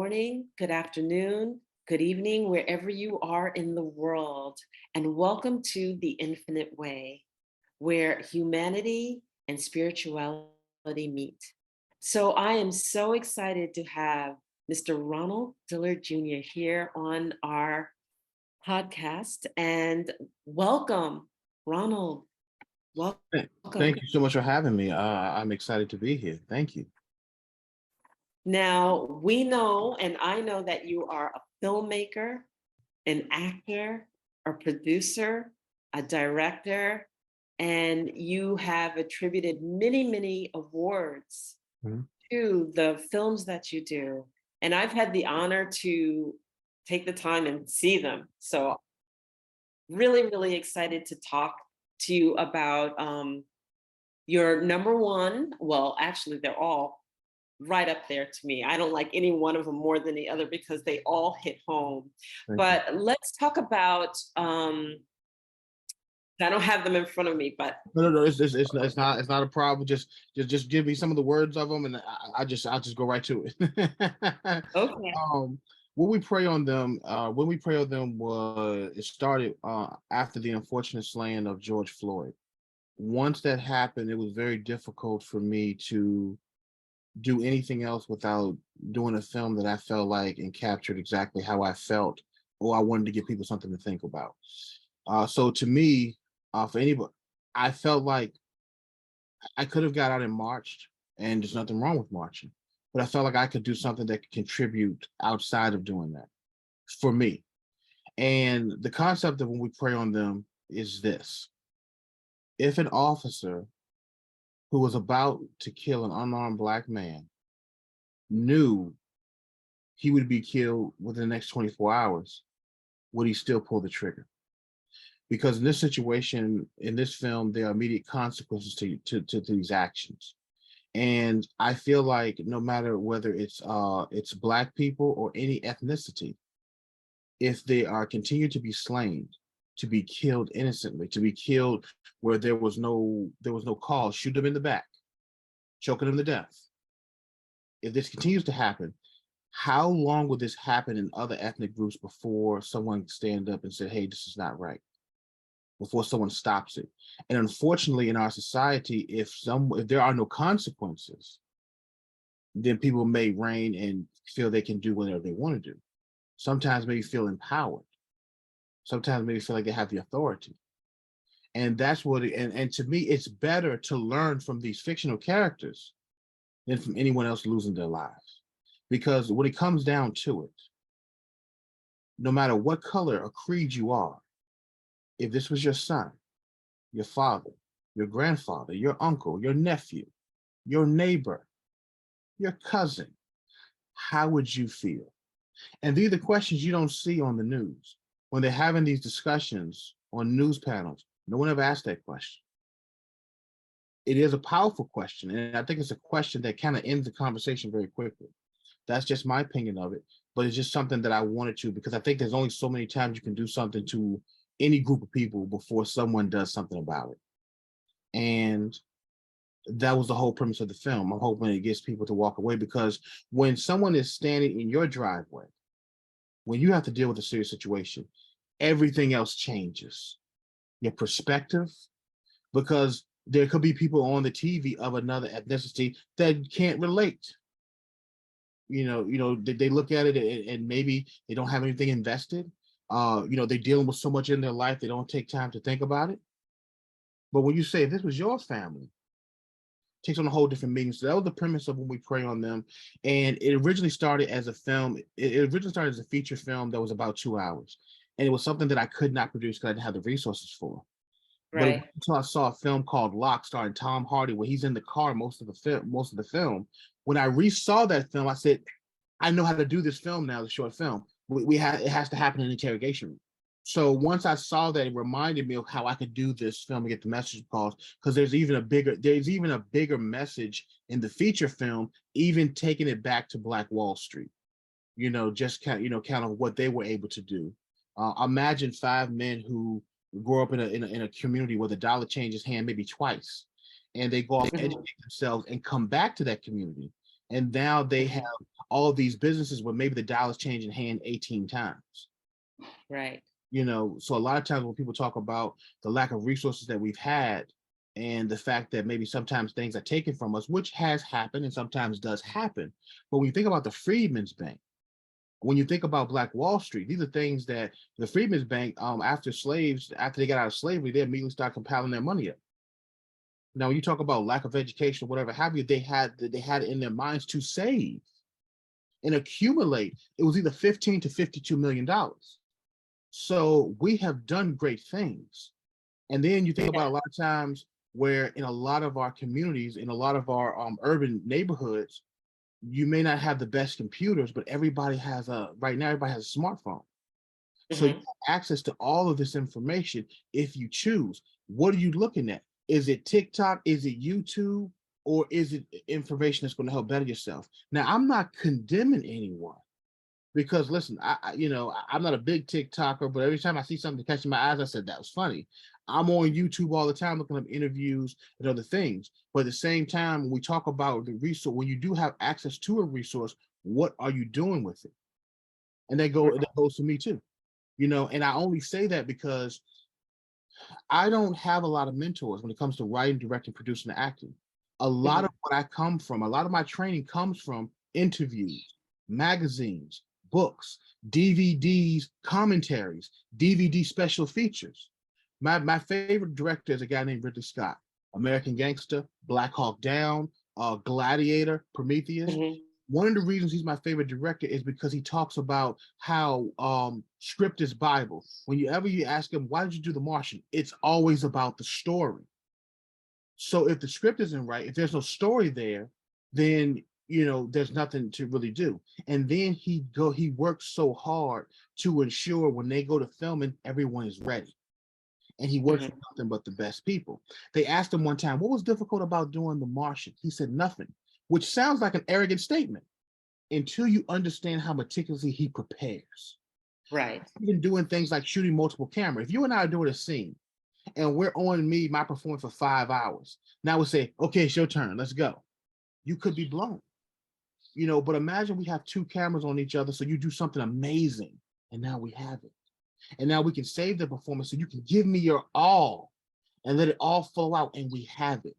morning, good afternoon, good evening, wherever you are in the world. And welcome to The Infinite Way, where humanity and spirituality meet. So I am so excited to have Mr. Ronald Dillard Jr. here on our podcast. And welcome, Ronald. Thank Welcome. you so much for having me. I'm excited to be here. Thank you. Now, we know, and I know that you are a filmmaker, an actor, a producer, a director, and you have attributed many, many awards Mhm. to the films that you do. And I've had the honor to take the time and see them. So, really, really excited to talk to you about your number one. Well, actually, they're all right up there to me. I don't like any one of them more than the other because they all hit home. Thank you. But let's talk about I don't have them in front of me, but No. It's not a problem. Just give me some of the words of them, and I'll just go right to it. okay. um, when we pray on them, was it started after the unfortunate slaying of George Floyd. Once that happened, it was very difficult for me to do anything else without doing a film that I felt like and captured exactly how I felt, or I wanted to give people something to think about. So to me, for anybody, I felt like I could have got out and marched, and there's nothing wrong with marching, but I felt like I could do something that could contribute outside of doing that for me. And the concept of when we pray on them is this: if an officer who was about to kill an unarmed Black man knew he would be killed within the next 24 hours, would he still pull the trigger? Because in this situation, in this film, there are immediate consequences to these actions. And I feel like no matter whether it's Black people or any ethnicity, if they are continued to be slain, to be killed innocently, to be killed where there was no cause, shoot them in the back, choking them to death. If this continues to happen, how long will this happen in other ethnic groups before someone stand up and say, hey, this is not right? Before someone stops it. And unfortunately, in our society, if there are no consequences, then people may reign and feel they can do whatever they want to do. Sometimes maybe feel empowered. Sometimes maybe feel like they have the authority. And that's what and to me, it's better to learn from these fictional characters than from anyone else losing their lives. Because when it comes down to it, no matter what color or creed you are, if this was your son, your father, your grandfather, your uncle, your nephew, your neighbor, your cousin, how would you feel? And these are questions you don't see on the news. When they're having these discussions on news panels, no one ever asked that question. It is a powerful question, and I think it's a question that kind of ends the conversation very quickly. That's just my opinion of it, but it's just something that I wanted to, because I think there's only so many times you can do something to any group of people before someone does something about it. And that was the whole premise of the film. I'm hoping it gets people to walk away, because when someone is standing in your driveway, when you have to deal with a serious situation, everything else changes. Your perspective, because there could be people on the TV of another ethnicity that can't relate. They look at it and maybe they don't have anything invested. They're dealing with so much in their life, they don't take time to think about it. But when you say, if this was your family, it takes on a whole different meaning. So that was the premise of When We Pray on Them. And it originally started as a film. It originally started as a feature film that was about 2 hours. And it was something that I could not produce because I didn't have the resources for. But Right. until I saw a film called Lock, starring Tom Hardy, where he's in the car most of the film. When I re-saw that film, I said, I know how to do this film now, the short film. It has to happen in interrogation room. So once I saw that, it reminded me of how I could do this film and get the message across. Because there's even a bigger message in the feature film, even taking it back to Black Wall Street. Just kind of what they were able to do. Imagine 5 men who grow up in a community where the dollar changes hand maybe twice, and they go off, educate themselves, and come back to that community And now they have Mhm. all these businesses where maybe the dollar's changing hand 18 times. Right. So a lot of times when people talk about the lack of resources that we've had and the fact that maybe sometimes things are taken from us, which has happened and sometimes does happen. But when you think about the Freedmen's Bank, when you think about Black Wall Street, these are things that the Freedmen's Bank, after they got out of slavery, they immediately start compiling their money up. Now, when you talk about lack of education or whatever have you, they had it in their minds to save and accumulate. It was either 15 to $52 million. So we have done great things. And then you think about a lot of times where in a lot of our communities, in a lot of our urban neighborhoods, you may not have the best computers, but right now, everybody has a smartphone. So you Mhm. have access to all of this information if you choose. What are you looking at? Is it TikTok? Is it YouTube? Or is it information that's going to help better yourself? Now, I'm not condemning anyone because listen, I'm not a big TikToker, but every time I see something catching my eyes, I said that was funny. I'm on YouTube all the time looking up interviews and other things. But at the same time, when we talk about the resource, when you do have access to a resource, what are you doing with it? And that goes to me too. And I only say that because I don't have a lot of mentors when it comes to writing, directing, producing, and acting. A lot of Mhm. what I come from, a lot of my training comes from interviews, magazines, books, DVDs, commentaries, DVD special features. My favorite director is a guy named Ridley Scott. American Gangster, Black Hawk Down, Gladiator, Prometheus. Mhm. One of the reasons he's my favorite director is because he talks about how script is Bible. Whenever you ask him, why did you do The Martian? It's always about the story. So if the script isn't right, if there's no story there, then there's nothing to really do. And then he works so hard to ensure when they go to filming, everyone is ready. And he works with Mhm. nothing but the best people. They asked him one time, what was difficult about doing The Martian? He said nothing, which sounds like an arrogant statement until you understand how meticulously he prepares. Right. Even doing things like shooting multiple camera. If you and I are doing a scene and we're on my performance for 5 hours, now we say, okay, it's your turn, let's go. You could be blown, but imagine we have two cameras on each other, so you do something amazing, and now we have it. And now we can save the performance so you can give me your all and let it all flow out, and we have it.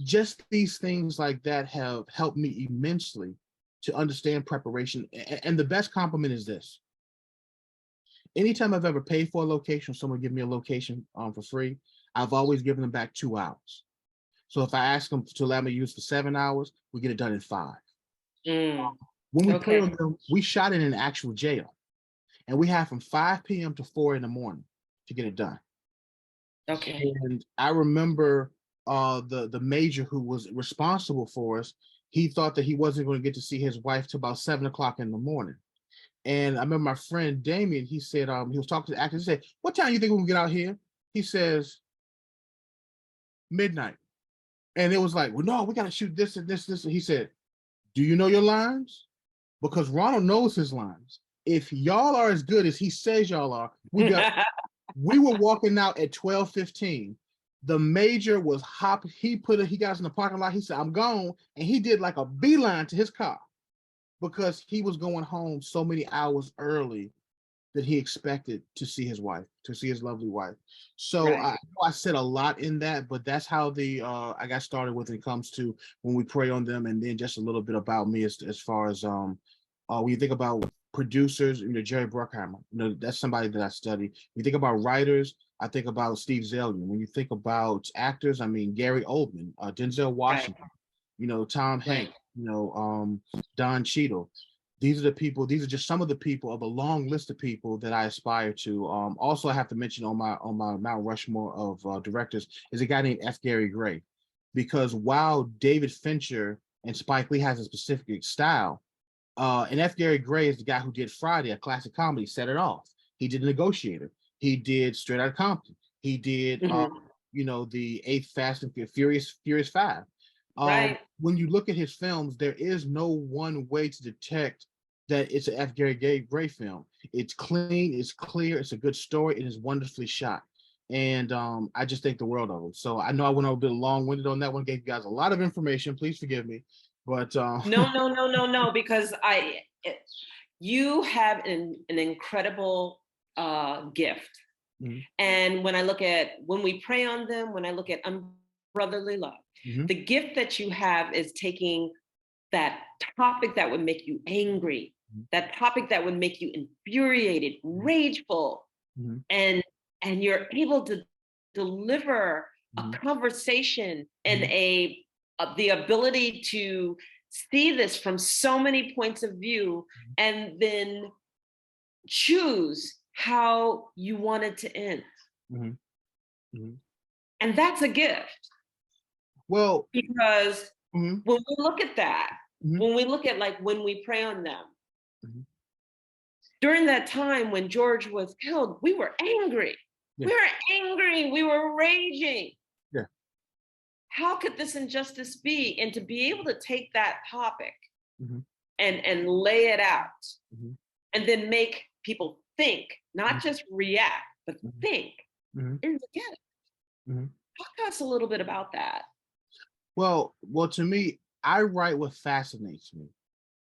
Just these things like that have helped me immensely to understand preparation. And the best compliment is this: anytime I've ever paid for a location, someone give me a location for free, I've always given them back 2 hours. So if I ask them to allow me to use for 7 hours, we get it done in 5. Mm. When we pray on Okay. them, we shot it in an actual jail, and we have from 5 p.m. to 4 in the morning to get it done. Okay. And I remember the major who was responsible for us. He thought that he wasn't going to get to see his wife till about 7 o'clock in the morning. And I remember my friend Damien, he said, he was talking to the actor. He said, what time do you think we can get out here? He says, midnight. And it was like, well, no, we got to shoot this and this, this. And he said, do you know your lines? Because Ronald knows his lines. If y'all are as good as he says y'all are, we were walking out at 12:15. The major was he got us in the parking lot. He said, I'm gone. And he did like a beeline to his car because he was going home so many hours early that he expected to see his wife, to see his lovely wife. So Right. I know I said a lot in that, but that's how I got started with when it comes to when we pray on them, and then just a little bit about me as far as when you think about producers, Jerry Bruckheimer, that's somebody that I study. When you think about writers, I think about Steve Zalian. When you think about actors, I mean Gary Oldman, Denzel Right. Washington, Tom Right. Hanks, Don Cheadle. These are just some of the people of a long list of people that I aspire to. Also, I have to mention on my Mount Rushmore of directors is a guy named F. Gary Gray, because while David Fincher and Spike Lee has a specific style, and F. Gary Gray is the guy who did Friday, a classic comedy, set it off. He did Negotiator. He did Straight Outta Compton. He did, Mhm. the Eighth Fast and Furious Five. Right. When you look at his films, there is no one way to detect that it's an F. Gray film. It's clean, it's clear, it's a good story, it is wonderfully shot. And I just think the world of him. So I know I went a bit long-winded on that one, gave you guys a lot of information. Please forgive me. But No, because you have an incredible gift. mhm, And when we pray on them, when I look at unbrotherly love, mhm, the gift that you have is taking that topic that would make you angry, mhm, that topic that would make you infuriated, rageful, mhm, and you're able to deliver a mhm, conversation and mhm, the ability to see this from so many points of view and then choose how you want it to end. mhm, mhm. And that's a gift Well, because mhm, when we look at that, mhm, when we look at like when we pray on them, mhm. during that time when George was killed, we were angry. Yeah, We were angry. We were raging. yeah. How could this injustice be? And to be able to take that topic Mhm, and lay it out mhm, and then make people think, not mhm, just react, but mhm, think mhm, and look at it. mhm. Talk to us a little bit about that. Well, to me, I write what fascinates me.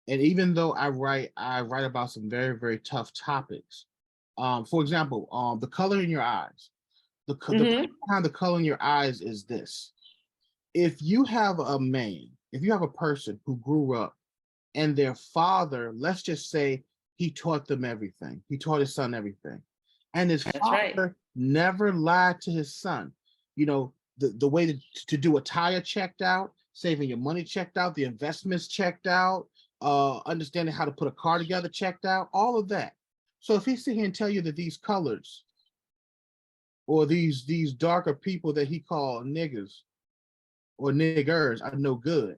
And even though I write about some very, very tough topics. For example, the color in your eyes. The Hmm. point behind the color in your eyes is this. If you have a man, if you have a person who grew up and their father, let's just say he taught them everything. He taught his son everything. And his That's right. father never lied to his son. The way to do a tire checked out, saving your money checked out, the investments checked out, understanding how to put a car together checked out, all of that. So if he sit here and tell you that these colors or these darker people that he called niggers or niggers are no good,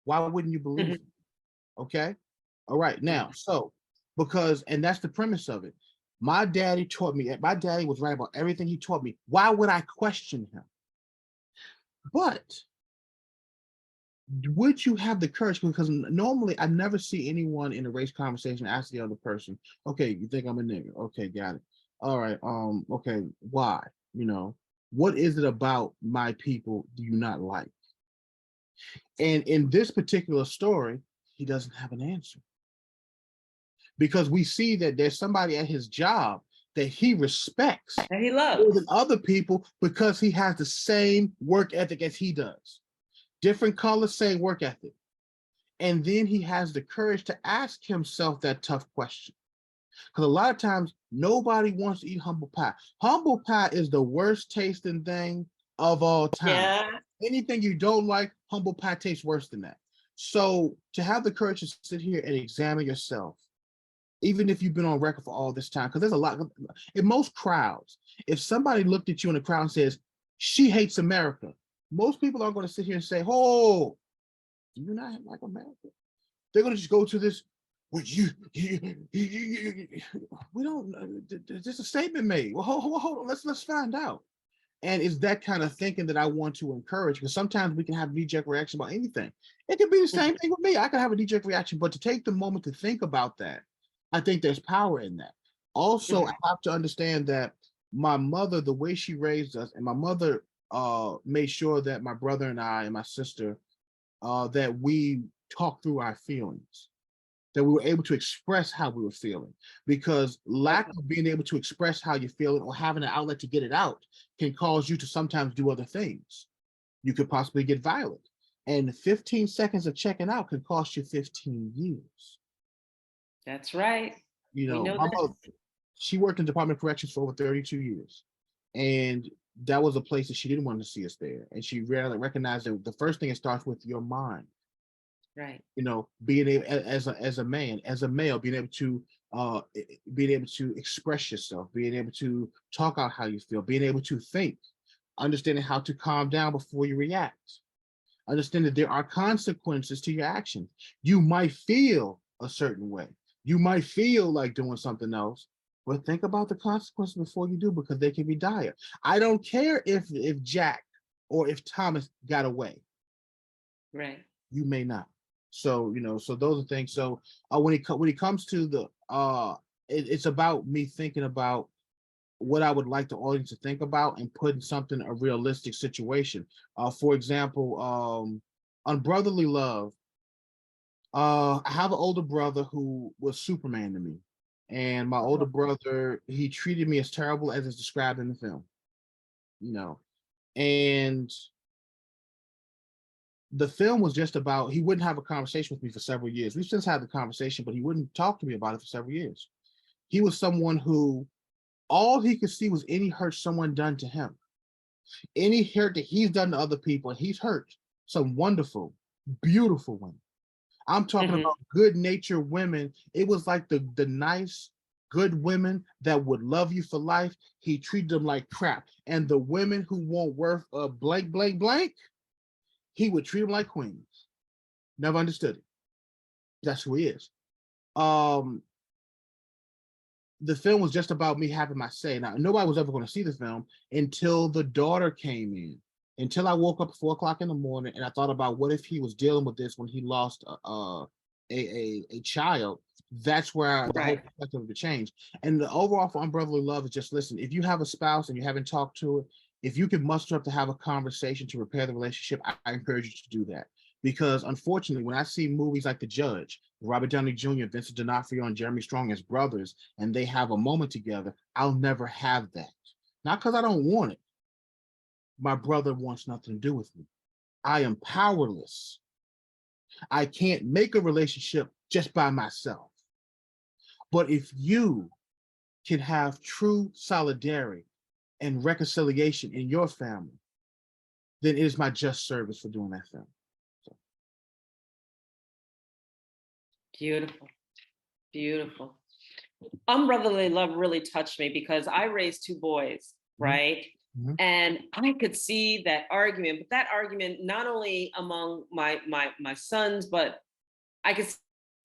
why wouldn't you believe him? Hmm. Okay. All right. Now, so and that's the premise of it. My daddy was right about everything he taught me. Why would I question him? But would you have the courage? Because normally I never see anyone in a race conversation ask the other person, okay, you think I'm a nigger? Okay, got it. All right. Okay, why? What is it about my people do you not like? And in this particular story, he doesn't have an answer. Because we see that there's somebody at his job that he respects That he more than loves. other people because he has the same work ethic as he does. Different color, same work ethic. And then he has the courage to ask himself that tough question. Because a lot of times nobody wants to eat humble pie. Humble pie is the worst tasting thing of all time. Yeah. Anything you don't like, humble pie tastes worse than that. So to have the courage to sit here and examine yourself, even if you've been on record for all this time, because there's a lot in most crowds. If somebody looked at you in the crowd and says, she hates America, most people are going to sit here and say, oh, do you not like America? They're going to just go to this, well, we don't, there's a statement made. Well, hold on, let's find out. And it's that kind of thinking that I want to encourage, because sometimes we can have knee-jerk reaction about anything. It could be the same thing with me. I could have a knee-jerk reaction, but to take the moment to think about that, I think there's power in that. Also, I Mhm. have to understand that my mother, the way she raised us, and my mother made sure that my brother and I and my sister, that we talked through our feelings, that we were able to express how we were feeling, because lack Okay. of being able to express how you're feeling or having an outlet to get it out can cause you to sometimes do other things. You could possibly get violent, and 15 seconds of checking out could cost you 15 years. That's right. We know My this. mother, she worked in Department of Corrections for over 32 years, and that was a place that she didn't want to see us there, and she rarely recognized that the first thing, it starts with your mind. Right. Being able, as a man, as a male, being able to express yourself, being able to talk out how you feel, being able to think, understanding how to calm down before you react, understand that there are consequences to your actions. You might feel a certain way, you might feel like doing something else, but think about the consequences before you do, because they can be dire. I don't care if Jack or if Thomas got away, Right. you may not. So so those are things. So when it comes to it's about me thinking about what I would like the audience to think about and putting something a realistic situation. For example, on Brotherly Love, I have an older brother who was Superman to me. And my older brother, he treated me as terrible as is described in the film, you know. And the film was just about, he wouldn't have a conversation with me for several years. We've since had the conversation, but he wouldn't talk to me about it for several years. He was someone who all he could see was any hurt someone done to him, any hurt that he's done to other people, and he's hurt some wonderful, beautiful women. I'm talking Mhm. about good-natured women. It was like the nice, good women that would love you for life. He treated them like crap. And the women who weren't worth a blank, blank, blank, he would treat them like queens. Never understood it. That's who he is. Um, the film was just about me having my say. Now, nobody was ever going to see the film until the daughter came in. Until I woke up at 4 o'clock in the morning and I thought about what if he was dealing with this when he lost a child. That's where the whole Right. perspective of the change. And the overall for Unbrotherly Love is just listen. If you have a spouse and you haven't talked to it, if you can muster up to have a conversation to repair the relationship, I encourage you to do that. Because unfortunately, when I see movies like The Judge, Robert Downey Jr., Vincent D'Onofrio, and Jeremy Strong as brothers, and they have a moment together, I'll never have that. Not because I don't want it. My brother wants nothing to do with me. I am powerless. I can't make a relationship just by myself. But if you can have true solidarity and reconciliation in your family, then it is my just service for doing that thing. So. Beautiful. Beautiful. Unbrotherly Love really touched me because I raised two boys, Mhm, right? mhm, And I could see that argument, but that argument not only among my sons, but I could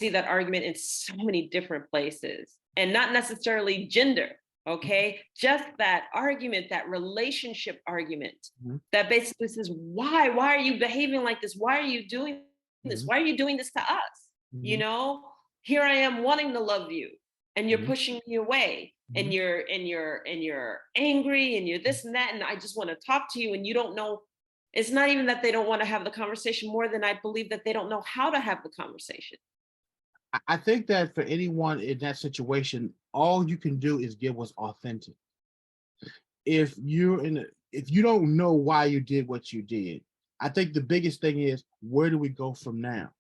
see that argument in so many different places, and not necessarily gender. Okay, just that argument, that relationship argument, mhm, that basically says, why are you behaving like this? Why are you doing this? mhm, Why are you doing this to us? You mhm, know, here I am wanting to love you, and you're mhm, pushing me away, and mhm. you're angry, and you're this and that, and I just want to talk to you, and you don't know. It's not even that they don't want to have the conversation, more than I believe that they don't know how to have the conversation. I think that for anyone in that situation, all you can do is give what's authentic. If you don't know why you did what you did, I think the biggest thing is where do we go from now?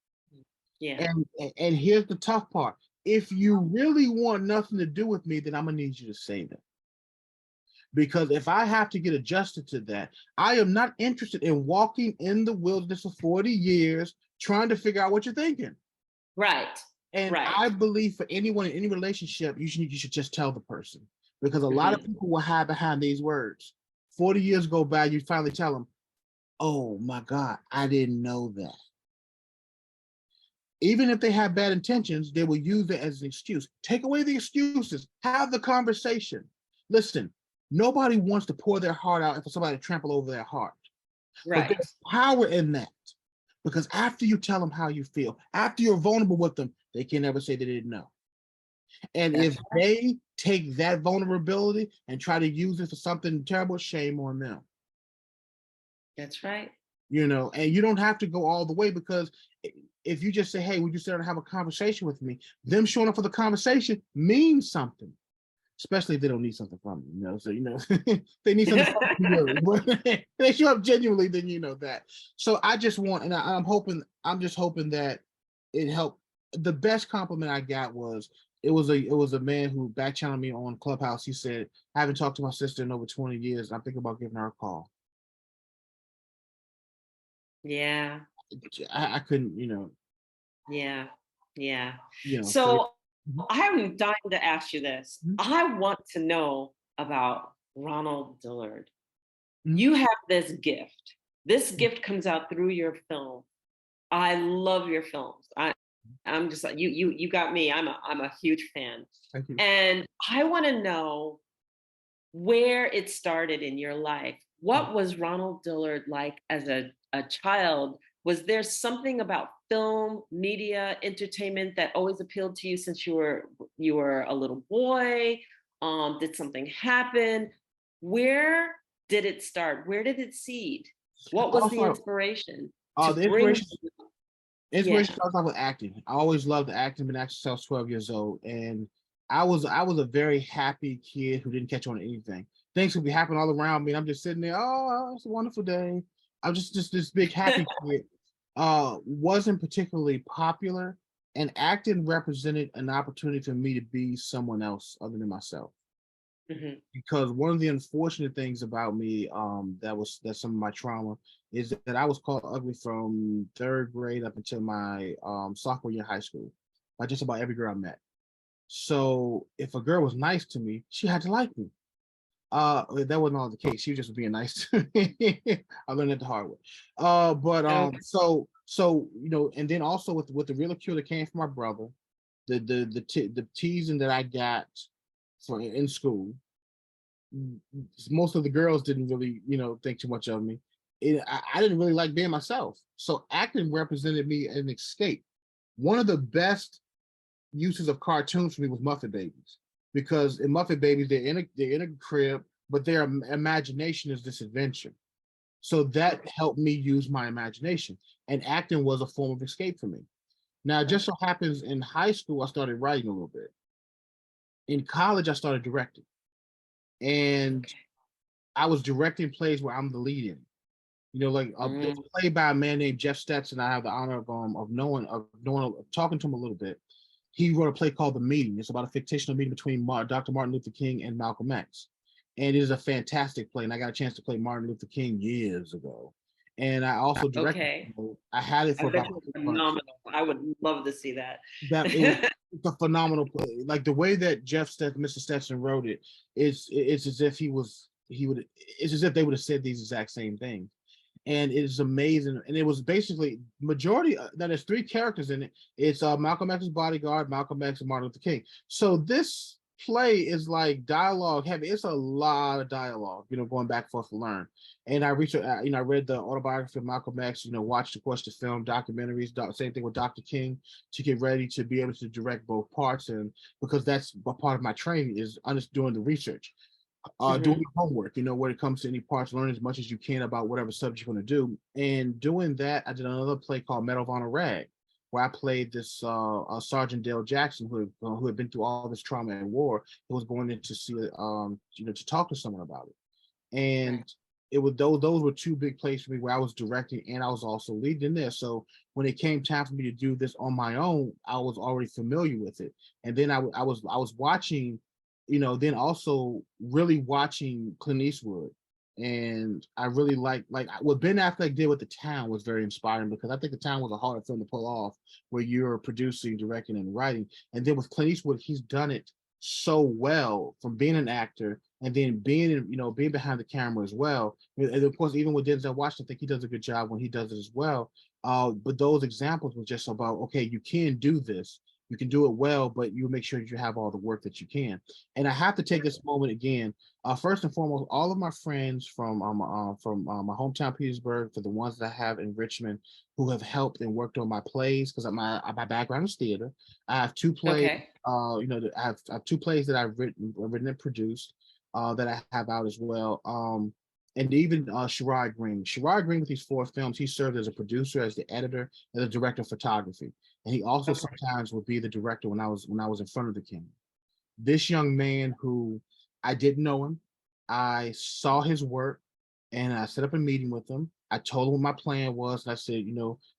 Yeah. And here's the tough part. If you really want nothing to do with me, then I'm gonna need you to say that. Because if I have to get adjusted to that, I am not interested in walking in the wilderness for 40 years trying to figure out what you're thinking. Right. And Right. I believe for anyone in any relationship, you should just tell the person. Because a lot of Hmm. people will hide behind these words. 40 years go by, you finally tell them, oh my God, I didn't know that. Even if they have bad intentions, they will use it as an excuse. Take away the excuses, have the conversation. Listen, nobody wants to pour their heart out and for somebody to trample over their heart. But Right. there's power in that. Because after you tell them how you feel, after you're vulnerable with them, they can never say they didn't know. And That's if they take that vulnerability and try to use it for something terrible, shame on them. that's right. And you don't have to go all the way because if you just say, hey, would you sit down and have a conversation with me? Them showing up for the conversation means something, especially if they don't need something from you, So, they need something from you. But they show up genuinely, then you know that. So I just want, and I'm just hoping that it helped. The best compliment I got was it was a man who back channeled me on Clubhouse. He said, I haven't talked to my sister in over 20 years. I'm thinking about giving her a call. Yeah. I couldn't, Yeah. Yeah. so So mhm, I'm dying to ask you this. mhm, I want to know about Ronald Dillard. mhm, You have this gift. This gift comes out through your film. I love your films. I'm just like you got me. I'm a huge fan. thank you. And I want to know where it started in your life. What was Ronald Dillard like as a child? Was there something about film, media, entertainment that always appealed to you since you were a little boy? Did something happen? Where did it start? Where did it seed? What was I'll the start. inspiration to The bring? inspiration Yeah. Inspiration starts off with acting. I always loved acting, been acting since I was 12 years old. And I was a very happy kid who didn't catch on to anything. Things could be happening all around me, and I'm just sitting there, oh, it's a wonderful day. I'm just this big happy kid. Wasn't particularly popular, and acting represented an opportunity for me to be someone else other than myself. Mhm. Because one of the unfortunate things about me, that's some of my trauma, is that I was called ugly from third grade up until my sophomore year of high school by just about every girl I met. So if a girl was nice to me, she had to like me. That wasn't all the case. She was just being nice to me. I learned it the hard way. But Okay. so and then also with the ridicule that came from my brother, the teasing that I got for in school, most of the girls didn't really, think too much of me. I didn't really like being myself. So acting represented me as an escape. One of the best uses of cartoons for me was Muppet Babies, because in Muppet Babies they're in a crib, but their imagination is this adventure. So that Okay. helped me use my imagination, and acting was a form of escape for me. Now, it just Okay. so happens in high school I started writing a little bit. In college, I started directing, and Okay. I was directing plays where I'm the lead in. Like it's Mm. played by a man named Jeff Stetson. I have the honor of talking to him a little bit. He wrote a play called The Meeting. It's about a fictional meeting between Dr. Martin Luther King and Malcolm X, and it is a fantastic play. And I got a chance to play Martin Luther King years ago, and I also directed. Okay. I had it I for bet about you it's 6 months. phenomenal. I would love to see that. That it was a phenomenal play. Like the way that Mr. Stetson wrote it, it's as if it's as if they would have said these exact same things, and it is amazing. And it was basically majority. Now there's three characters in it. It's Malcolm X's bodyguard, Malcolm X, and Martin Luther King. So this play is like dialogue heavy. It's a lot of dialogue, going back and forth to learn. And I researched, I read the autobiography of Malcolm X. Watched, of course, the film, documentaries. Same thing with Dr. King, to get ready to be able to direct both parts, and because that's a part of my training is doing the research, doing Mhm. your homework, when it comes to any parts, learn as much as you can about whatever subject you're going to do. And doing that, I did another play called Medal of Honor Rag, where I played this Sergeant Dale Jackson who had been through all this trauma and war, who was going in to see to talk to someone about it. Right. And it was those were two big plays for me where I was directing and I was also leading there. So when it came time for me to do this on my own, I was already familiar with it. And then I was watching, then also really watching Clint Eastwood. And I really like what Ben Affleck did with The Town was very inspiring, because I think The Town was a hard film to pull off, where you're producing, directing, and writing. And then with Clint Eastwood, he's done it so well, from being an actor and then being behind the camera as well. And of course, even with Denzel Washington, I think he does a good job when he does it as well. But those examples were just about, okay, you can do this, you can do it well, but you make sure that you have all the work that you can. And I have to take this moment again. First and foremost, all of my friends from my hometown Petersburg, to the ones that I have in Richmond, who have helped and worked on my plays, because my background is theater. I have two plays. Okay. I have two plays that I've written and produced, that I have out as well. And even Shirod Greene. Shirod Greene, with these four films, he served as a producer, as the editor, as a director of photography, and he also Okay. sometimes would be the director when I was in front of the camera. This young man, who I didn't know him, I saw his work, and I set up a meeting with him. I told him what my plan was, and I said,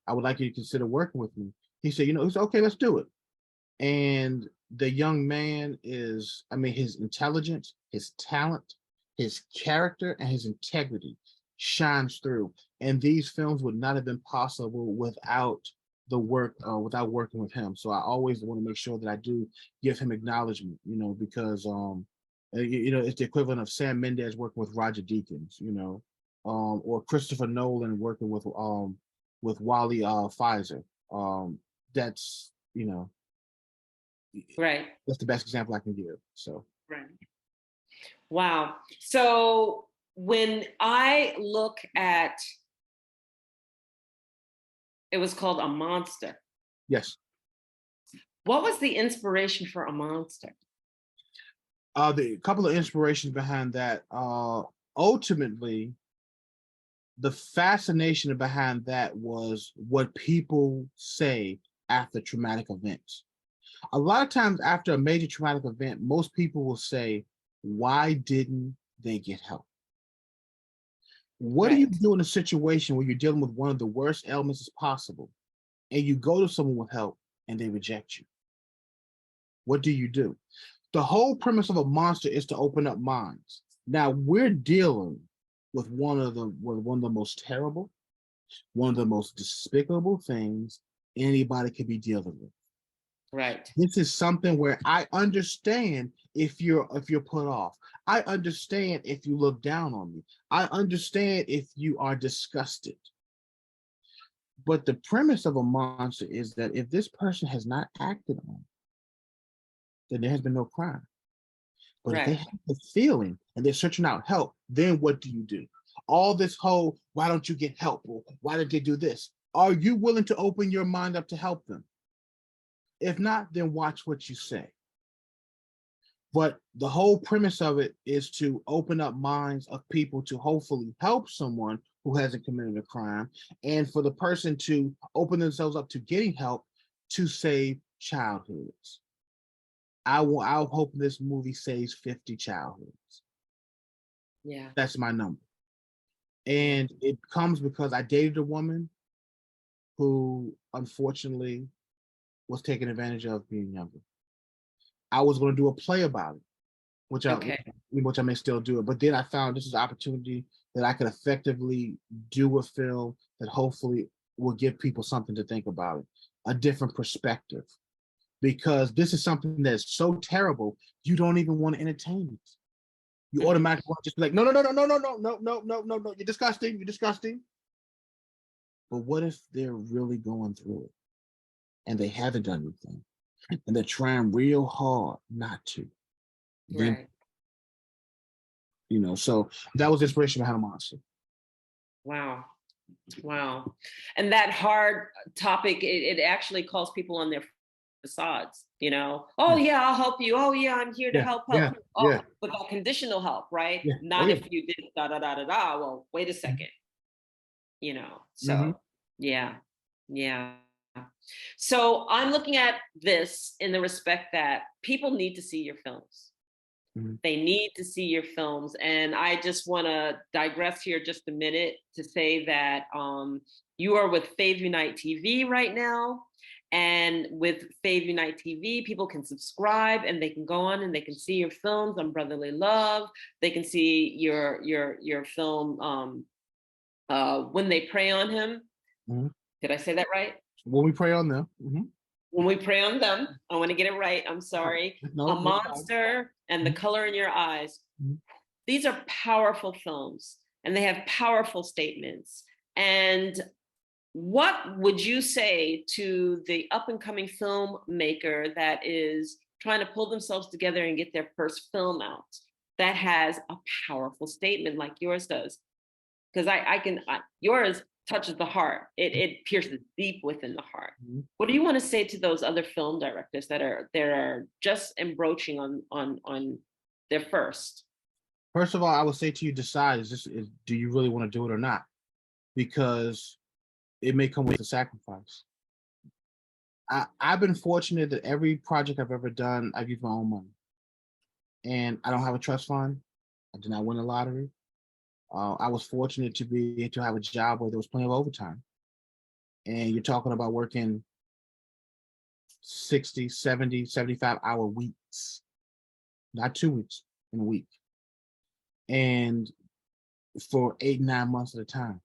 I would like you to consider working with me. He said, he said, okay, let's do it. And the young man is, I mean, his intelligence, his talent, his character, and his integrity shines through. And these films would not have been possible without the work, without working with him. So I always want to make sure that I do give him acknowledgement, because it's the equivalent of Sam Mendes working with Roger Deakins, or Christopher Nolan working with Wally Pfizer. That's Right. that's the best example I can give. So Right. Wow. So when I look at, it was called A Monster. yes, What was the inspiration for A Monster? the couple of inspirations behind that. Ultimately, the fascination behind that was what people say after traumatic events. A lot of times after a major traumatic event, most people will say, why didn't they get help? What do you Right. do in a situation where you're dealing with one of the worst ailments as possible and you go to someone with help and they reject you? What do you do? The whole premise of a monster is to open up minds. Now we're dealing with one of the most terrible, one of the most despicable things anybody could be dealing with. Right. This is something where I understand if you're put off. I understand if you look down on me. I understand if you are disgusted. But the premise of a monster is that if this person has not acted on it, then there has been no crime. But if they Right. have the feeling and they're searching out help, then what do you do? All this whole, why don't you get help? Or why did they do this? Are you willing to open your mind up to help them? If not, then watch what you say. But the whole premise of it is to open up minds of people to hopefully help someone who hasn't committed a crime, and for the person to open themselves up to getting help to save childhoods. I'll hope this movie saves 50 childhoods. Yeah. That's my number. Yeah. And it comes because I dated a woman who unfortunately was taken advantage of being younger. I was going to do a play about it, which Okay. I may still do it. But then I found this is an opportunity that I could effectively do a film that hopefully will give people something to think about it, a different perspective. Because this is something that's so terrible, you don't even want to entertain it. You Mhm. automatically want to just be like, no, no, no, no, no, no, no, no, no, no, no, no, you're disgusting, you're disgusting. But what if they're really going through it and they haven't done anything and they're trying real hard not to? Then, Right. so that was the inspiration behind a monster. Wow. Wow. And that hard topic, it actually calls people on their facades, Oh Yeah, yeah, I'll help you. Oh yeah, I'm here to yeah, help. yeah, Oh, yeah, but that conditional help, right? yeah. Oh Not yeah. if you did da da da da da. Well, wait a second, Mm-hmm. So yeah, yeah. So I'm looking at this in the respect that people need to see your films. Mm-hmm. They need to see your films. And I just want to digress here just a minute to say that you are with Fave Unite TV right now. And with Fave Unite TV, people can subscribe and they can go on and they can see your films on Brotherly Love. They can see your film When They Prey on Him. Mm-hmm. Did I say that right? When we pray on them. Mm-hmm. When We Prey on Them. I want to get it right. I'm sorry. A No, no problem. Monster and The Mhm, Color in Your Eyes. mhm, These are powerful films and they have powerful statements. And what would you say to the up and coming filmmaker that is trying to pull themselves together and get their first film out that has a powerful statement like yours does? Because yours touches the heart. It pierces deep within the heart. mhm. What do you want to say to those other film directors that are just embroaching on their first? First of all, I would say to you, decide do you really want to do it or not? Because it may come with a sacrifice. I've been fortunate that every project I've ever done, I've used my own money. And I don't have a trust fund. I did not win the lottery. I was fortunate to have a job where there was plenty of overtime. And you're talking about working 60, 70, 75-hour weeks, not 2 weeks, in a week. And for 8, 9 months at a time.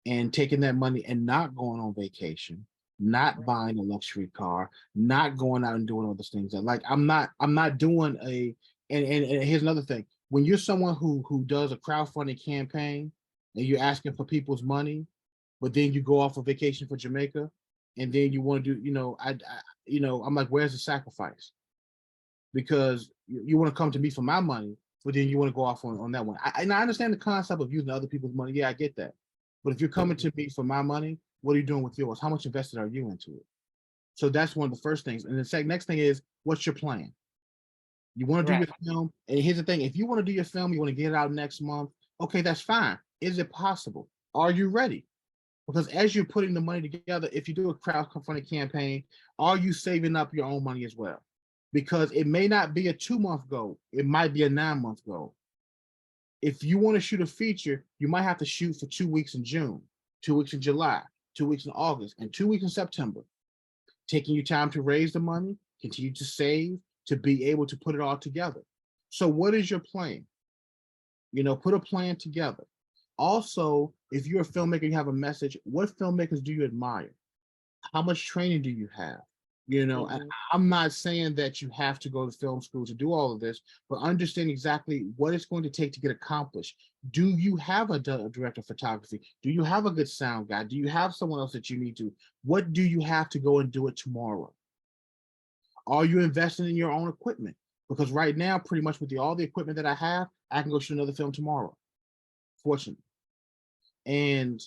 And taking that money and not going on vacation, not buying a luxury car, not going out and doing all those things. Like I'm not doing and here's another thing. When you're someone who does a crowdfunding campaign and you're asking for people's money, but then you go off on vacation for Jamaica, and then you want to do, I'm like, where's the sacrifice? Because you want to come to me for my money, but then you want to go off on that one. And I understand the concept of using other people's money. Yeah, I get that. But if you're coming to me for my money, what are you doing with yours? How much invested are you into it? So that's one of the first things. And the next thing is, what's your plan? You want to do Right. your film? And here's the thing: if you want to do your film, you want to get it out next month. Okay, that's fine. Is it possible? Are you ready? Because as you're putting the money together, if you do a crowdfunding campaign, are you saving up your own money as well? Because it may not be a 2-month goal, it might be a 9-month goal. If you want to shoot a feature, you might have to shoot for 2 weeks in June, 2 weeks in July, 2 weeks in August, and 2 weeks in September. Taking your time to raise the money, continue to save, to be able to put it all together. So what is your plan? Put a plan together. Also, if you're a filmmaker, you have a message, what filmmakers do you admire? How much training do you have? And I'm not saying that you have to go to film school to do all of this, but understand exactly what it's going to take to get accomplished. Do you have a director of photography? Do you have a good sound guy? Do you have someone else that you need to? What do you have to go and do it tomorrow? Are you investing in your own equipment? Because right now, pretty much with all the equipment that I have, I can go shoot another film tomorrow, fortunately. And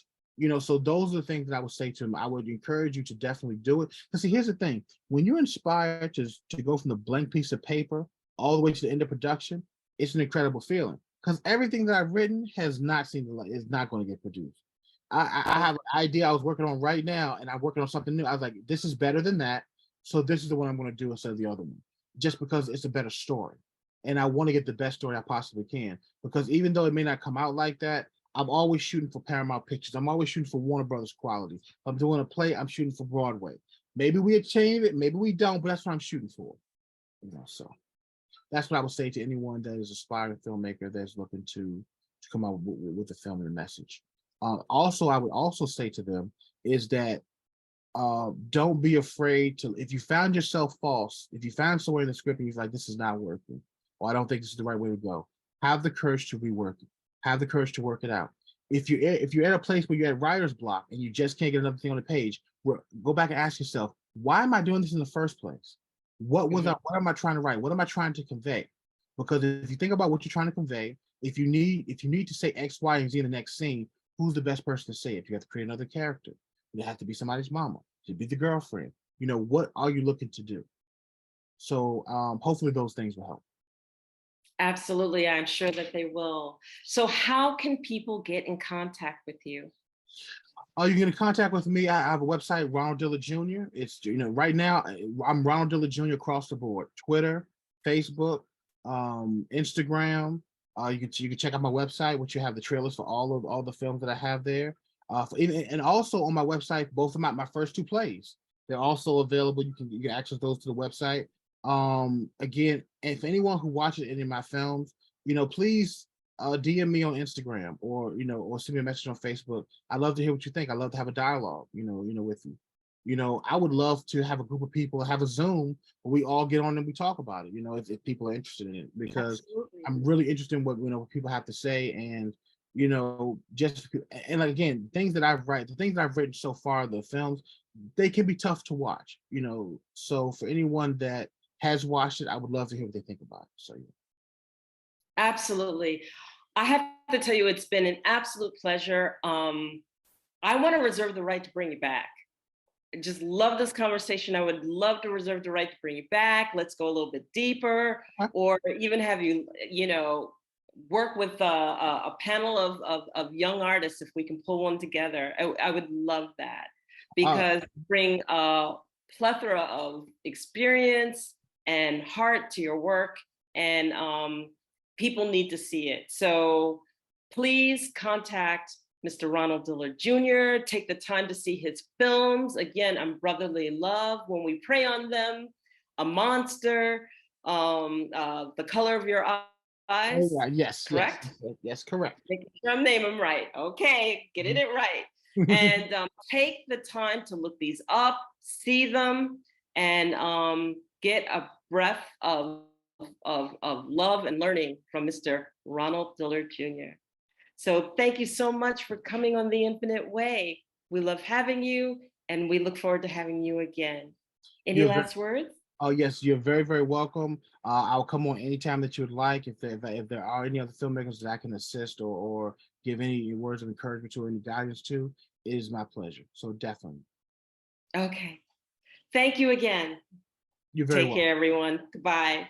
so those are the things that I would say to him. I would encourage you to definitely do it. Because see, here's the thing: when you're inspired to go from the blank piece of paper all the way to the end of production, it's an incredible feeling. Because everything that I've written has not seen the light, is not going to get produced. I have an idea I was working on right now, and I'm working on something new. I was like, this is better than that, so this is the one I'm going to do instead of the other one, just because it's a better story, and I want to get the best story I possibly can. Because even though it may not come out like that, I'm always shooting for Paramount Pictures. I'm always shooting for Warner Brothers quality. If I'm doing a play, I'm shooting for Broadway. Maybe we achieve it, maybe we don't, but that's what I'm shooting for. So that's what I would say to anyone that is aspiring filmmaker that's looking to come out with a film and a message. Also, I would also say to them is that don't be afraid to, if you found yourself false, if you found somewhere in the script and you're like, this is not working, or I don't think this is the right way to go, have the courage to rework it. Have the courage to work it out. If you're at a place where you're at writer's block and you just can't get another thing on the page, go back and ask yourself, why am I doing this in the first place? What am I trying to write? What am I trying to convey? Because if you think about what you're trying to convey, if you need to say X, Y, and Z in the next scene, who's the best person to say it? You have to create another character. It has to be somebody's mama. It should be the girlfriend. What are you looking to do? So hopefully those things will help. Absolutely, I'm sure that they will. So how can people get in contact with you? You can get in contact with me. I have a website, Ronald Dillard Jr. It's, right now, I'm Ronald Dillard Jr. across the board. Twitter, Facebook, Instagram. You can check out my website, which you have the trailers for all the films that I have there. And also on my website, both of my first 2 plays, they're also available. You can access those to the website. Again, if anyone who watches any of my films, please DM me on Instagram, or send me a message on Facebook. I love to hear what you think. I love to have a dialogue, with you. I would love to have a group of people, have a Zoom where we all get on and we talk about it, if people are interested in it, because Absolutely. I'm really interested in what people have to say. And like, again, the things that I've written so far, the films, they can be tough to watch, so for anyone that has watched it, I would love to hear what they think about it. So yeah. Absolutely. I have to tell you, it's been an absolute pleasure. I want to reserve the right to bring you back. I just love this conversation. I would love to reserve the right to bring you back. Let's go a little bit deeper, or even have you, work with a panel of young artists, if we can pull one together. I would love that, because bring a plethora of experience and heart to your work, and people need to see it. So please contact Mr. Ronald Dillard Jr. Take the time to see his films. Again, Brotherly Love, When We Prey on Them, A Monster, The Color of Your Eyes. Oh, yes, correct? Yes, correct. Making sure I'm naming them right. Okay, getting it right. And take the time to look these up, see them, and get a breath of love and learning from Mr. Ronald Dillard Jr. So thank you so much for coming on The Infinite Way. We love having you, and we look forward to having you again. Any last words? Oh, yes, you're very, very welcome. I'll come on anytime that you would like. If there are any other filmmakers that I can assist, or give any words of encouragement to, or any guidance to, it is my pleasure. So definitely. Okay. Thank you again. You're very Take welcome. care, everyone. Goodbye.